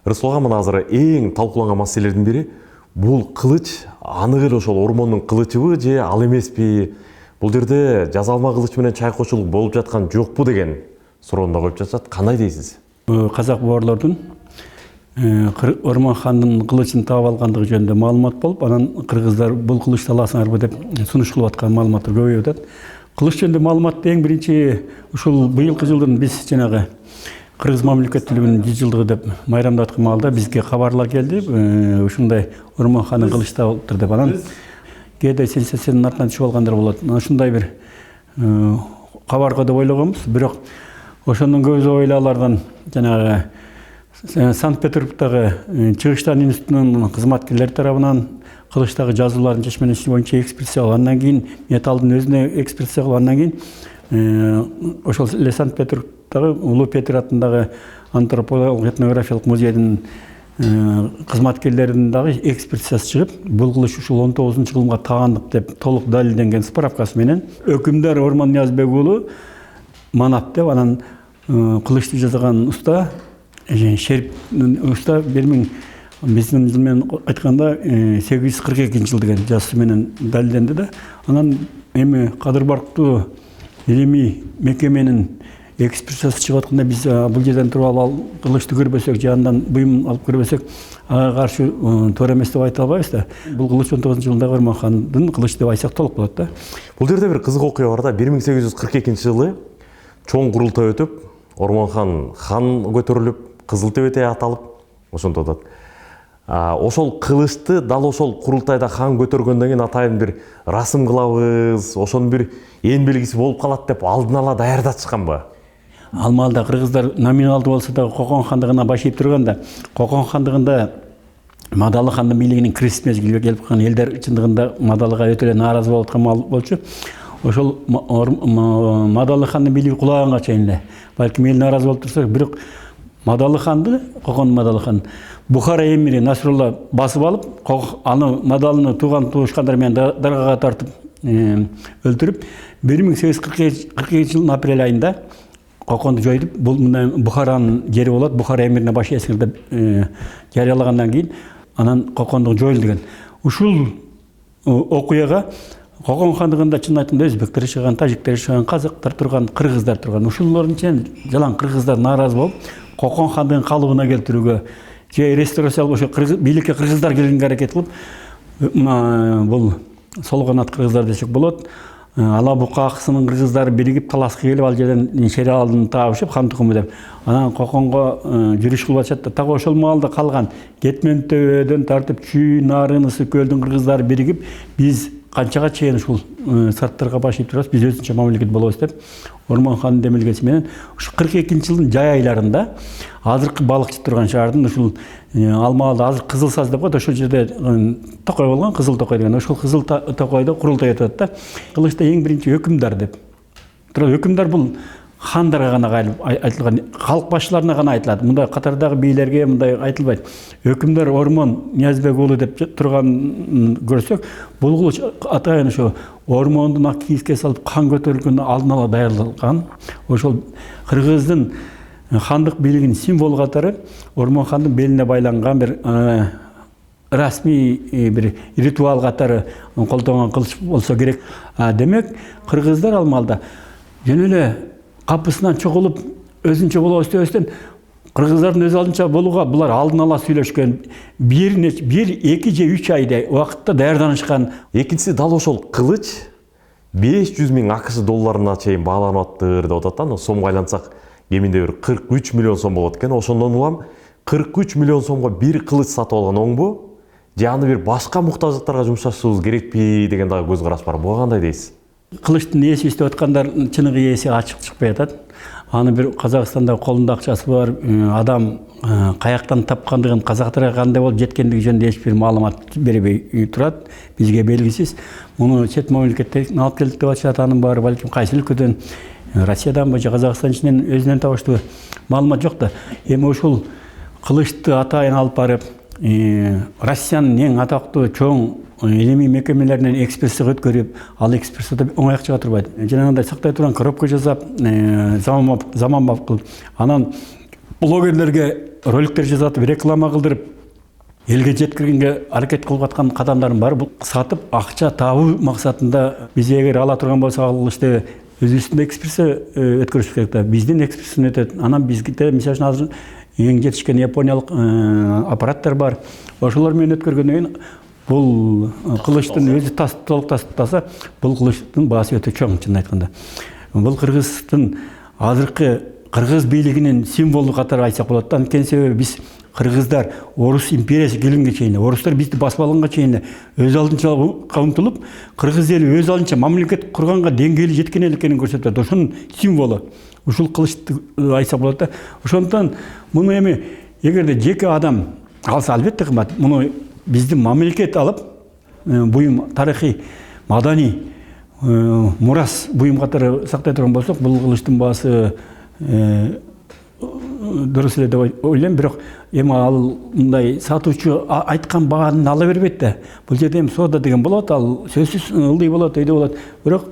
Рысул ага, мына азыр эң талкууланган маселелердин бири бул кылыч анык эле ошол ормондун кылычыбы же ал эмеспи? Бул жерде жазалма кылыч менен чайкоочулук болуп жаткан жокпу деген суроону да коюп жатышат. Кандай дейсиз? Казак боорлордун Ормон хандын кылычын таап алгандыгы жөнүндө маалымат болуп, анан кыргыздар бул кылычты аласыңарбы деп сунуш кылып аткан маалыматтар көбөйүп атат. Кылыч жөнүндө маалыматты эң биринчи ушул быйылкы жылдын биз жанагы кыргыз мамлекеттүүлүгүнүн 100 жылдыгы деп майрамдап аткан маалда бизге кабарлар келди. Ушундай Ормон хандын кылычы табылыптыр деп. Анан кээде сенсациянын артынан түшүп алгандар болот. Ушундай бир кабарга деп ойлогонбуз. Бирок ошондон көбү ойлалардан жанагы Санкт-Петербургдагы Чыгыштан институтунун кызматкерлери тарабынан кылычтагы жазуулардын чечмелеши боюнча экспертиза кылып, андан кийин металлдын өзүнө экспертиза кылып, андан кийин ошол эле Санкт-Петербургдагы Улуу Петр атындагы антропологиялык этнографиялык музейдин кызматкерлеринин дагы экспертизасы чыгып, бул кылыч ушул 19-жылымга таандык деп толук далилденген справкасы менен өкүмдар Ормон Ниязбек уулу манап деп, анан кылычты жасаган уста Шерип уста биздин жыл менен айтканда 842 деген жазуусу менен далилденди да. Анан эми Кадырбарктуу илимий мекеменин экспертизасы чыгып атканда биз бул жерден туруп алып кылычты көрбөсөк, же андан буюм алып көрбөсөк, ага каршы туура эмес деп айта албайбыз да. Бул кылыч 19-жылдагы Ормон хандын кылычы деп айтсак толук болот да. Бул жерде бир кызык окуя бар да. 1842-жылы чоң курултай өтүп, Ормон хан көтөрүлүп, Кызыл Тебете аталып, ошонто атат. Ошол кылычты дал ошол курултайда хан көтөргөндөн кийин атайын бир расым кылабыз, ошонун бир ээн белгиси болуп калат деп алдын ала даярдатышканбы? Ал маалда кыргыздар номиналдуу болсо да Кокон хандыгына баш ийип турганда, Кокон хандыгында Мадалы хандын бийлигинин кирис мезгилге келип калган элдер чындыгында Мадалыга өтө эле нааразы болуп аткан болчу. Ошол Мадалы хандын бийлиги кулаганга чейин эле балким эл нааразы болуп турса, бирок Мадалы ханды, Кокон Мадалы хан Бухара эмири Насрулла басып алып, аны Мадалыны туушкандар менен даргага тартып өлтүрүп, 1842 жылдын апрель айында Коконду жоюп, бул Бухаранын жери болот, Бухара эмирине баш ийесиңер деп жарыялагандан кийин анан Коконду жоюлду деген. Ушул окуяга Кокон хандыгында чын айтканда өзбектер жашаган, тажиктер жашаган, казактар турган, кыргыздар турган. Ушулардын ичинен жалаң кыргыздар нааразы болуп, Кокон хандыгын калыбына келтирүүгө же реставрациялап ошо бийликке кыргыздар келгенге аракет кылып, бул сол канат кыргыздар десек болот. Ала Бука акысынын кыргыздары биригип таласка келип, ал жерден шери алдын табышып, хан тукуму деп. Анан Коконго жүрүш кылып атышат да. Так ошол маалда калган Кетмен төбөдөн тартып Чүй, Нарын, Ысык көлдүн кыргыздары биригип, биз канчага чейин ушул сарттарга баш ийип турабыз, биз өзүнчө мамлекет болобуз деп Ормон хандын демилгеси менен ушу 42-жылдын жай айларында азыркы балыкчы турган шаардын ушул Алмалда азыр Кызыл Саз деп коет, ошол жерде токой болгон, Кызыл Токой деген. Ошол Кызыл Токойдо курултай өтүп атат да. Кылычта эң биринчи өкүмдар деп. Өкүмдар бул хандарга гана айтылган, калк башчыларына гана айтылат. Мындай катардагы бийлерге мындай айтылбайт. Өкүмдар Ормон Ниязбек уулу деп турган көрсөк, бул кылыч атайын ошо Ормондун ак кийизге салып кан көтөрүлгөндө алдын ала даярдалган. Ошол кыргыздын хандык бийлигинин символу катары Ормон хандын белине байланган бир расмий бир ритуал катары колдонгон кылыч болсо керек. Демек, кыргыздар ал маалда жөн эле капысынан чогулуп өзүнчө болобуз дебестен, кыргыздардын өз алдынча болууга булар алдын ала сүйлөшкөн, 1-2 же 3 айдай убакытта даярданышкан. Экинчиси дал ошол кылыч 500 миң АКШ долларына чейин бааланып атыптыр деп атат да. Сомго айлансак кеминде бир 43 миллион сом болот экен. Ошондон улам 43 миллион сомго бир кылыч сатып алган оңбу? Же аны бир башка муктаждыктарга жумшашыбыз керекпи деген дагы көз караш бар. Буга кандай дейсиз? Кылычтын ээси издеп аткандар чыныгы ээси ачык чыкпай атат. Аны бир Казакстанда колунда акчасы бар адам каяктан тапкандыгын, казактарга кандай болуп жеткендиги жөнүндө эч бир маалымат бербей турат. Бизге белгисиз. Муну чет мамлекеттен алып келдик деп атышат. Анын баары балким кайсы өлкөдөн, Россиядан же Казакстан ичинен өзүнөн табыштуу маалымат жок да. Эми ушул кылычты атайын алып барып, Россиянын эң атактуу чоң илимий мекемелеринен экспертиза өткөрүп, ал экспертизада оңой чыга турбайт. Жанагындай сактай турган коробка жасап, заманбап кылып, анан блогерлерге роликтер жасатып, реклама кылдырып, элге жеткиргенге аракет кылып аткан кадамдардын баары бул сатып акча табуу максатында. Биз эгер ала турган болсок, ал иште өзүбүздүн экспертиза өткөрүш керек да. Биздин экспертиза өтөт. Анан бизде мисалы үчүн азыр эң жетишкен япониялык аппараттар бар. Ошолор менен өткөргөндөн кийин бул кылычтын өзү толук тастаса, бул кылычтын баасы өтө чоң, чын айтканда. Бул Кыргыздын азыркы кыргыз бийлигинин символу катары айтсак болот. Анткени себеби биз кыргыздар Орус империясы келгенге чейин, орустар бизди басып алганга чейин өз алдынча умтулуп, кыргыз эли өз алдынча мамлекет курганга деңгээли жеткен эл экенин көрсөтөт. Ошонун символу ушул кылычты айтсак болот да. Ошондон муну эми эгерде жеке адам алса, албетте кымбат. Муну биздин мамлекет алып, буюм тарыхый, маданий мурас буюм катары сактай турган болсок, бул кылычтын баасы дұрыс эле деп ойлойм. Бирок эми ал мындай сатуучу айткан бааны ала бербейт да. Бул жерде эми соода деген болот, ал сөзсүз ылдый болот, өйдө болот. Бирок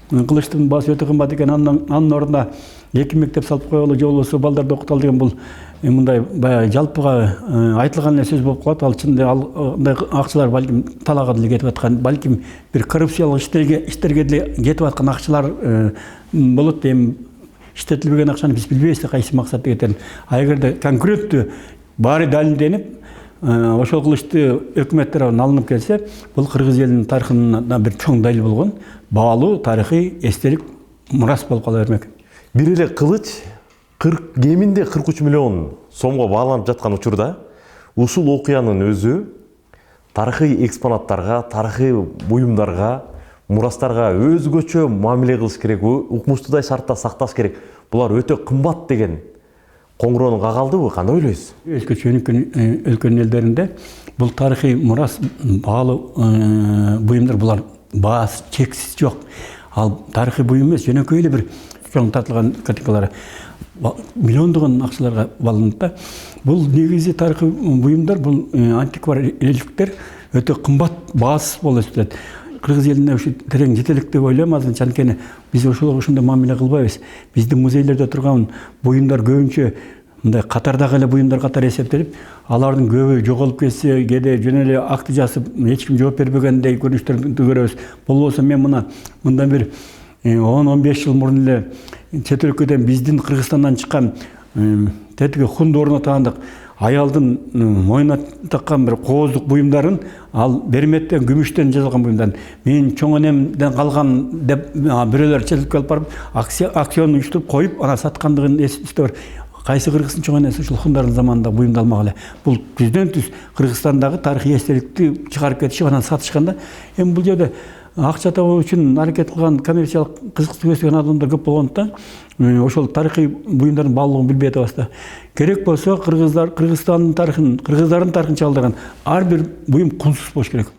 кылычтын баасы өтө кымбат экен. Анын ордуна 2 мектеп салып коелу, же болбосо балдарды окуталы деген бул мындай баягы жалпыга айтылган эле сөз болуп калат. Ал чынында андай акчалар балким талаага деле кетип аткан, балким бир коррупциялык иштерге деле кетип аткан акчалар болот. Эми иштетилбеген акчаны биз билбейбиз кайсы максатта кетерин. А эгерде конкреттүү баары далилденип, ошол кылычты өкмөт тарабынан алынып келсе, бул кыргыз элинин тарыхына бир чоң далил болгон, баалуу тарыхый эстелик мурас болуп кала бермек. Бир эле кылыч кеминде 43 миллион сомго бааланып жаткан учурда ушул окуянын өзү тарыхый экспонаттарга, тарыхый буюмдарга, мурастарга өзгөчө мамиле кылыш керек, укмуштуудай шартта сакташ керек. Булар өтө кымбат деген коңгуроону кагалдыбы? Кандай ойлойсуз? Өзгөчө өлкөнүн элдеринде бул тарыхый мурас, баалуу буюмдар, булар баасы чексиз жок. Ал тарыхый буюм эмес, жөнөкөй эле бир чоң тартылган категориялары миллиондогон акчаларга баланат да. Бул негизи тарыхый буюмдар, бул антиквар реликтер өтө кымбат, баасыз болуп эсептелет. Кыргыз элине ушу терең жетелик деп ойлойм. Азырынча анткени биз ошолго ошондой мамиле кылбайбыз. Биздин музейлерде турган буюмдар көбүнчө мындай катардагы эле буюмдар катары эсептелип, алардын көбү жоголуп кетсе, кээде жөн эле акты жазып, эч ким жооп бербегендей көрүнүштөрдү көрөбүз. Болбосо мен мындан бир 10-15 жыл мурун эле чет өлкөдөн биздин Кыргызстандан чыккан тетиги хунду орнотоандык аялдын мойнуна таккан бир кооздук буюмдарын, ал берметтен, күмүштөн жасалган буюмдарын мен чоң энемден калган деп бирөөлөр чет алып барып акцион уюштуруп коюп, ана саткандыгын эсте бар. Кайсы кыргыздын чоң энеси ушул хундардын заманында буюмду алмак эле. Бул түздөн түз Кыргызстандагы тарыхый эстеликти чыгарып кетишип, анан сатышканда, эми бул жерде акча табуу үчүн аракет кылган коммерциялык кызыкчылык өсүргөн адамдар көп болгондуктан ошол тарыхый буюмдардын баалуулугун билбей атабыз. Керек болсо Кыргыздардын тарыхын чагылдырган ар бир буюм кунсуз болуш керек.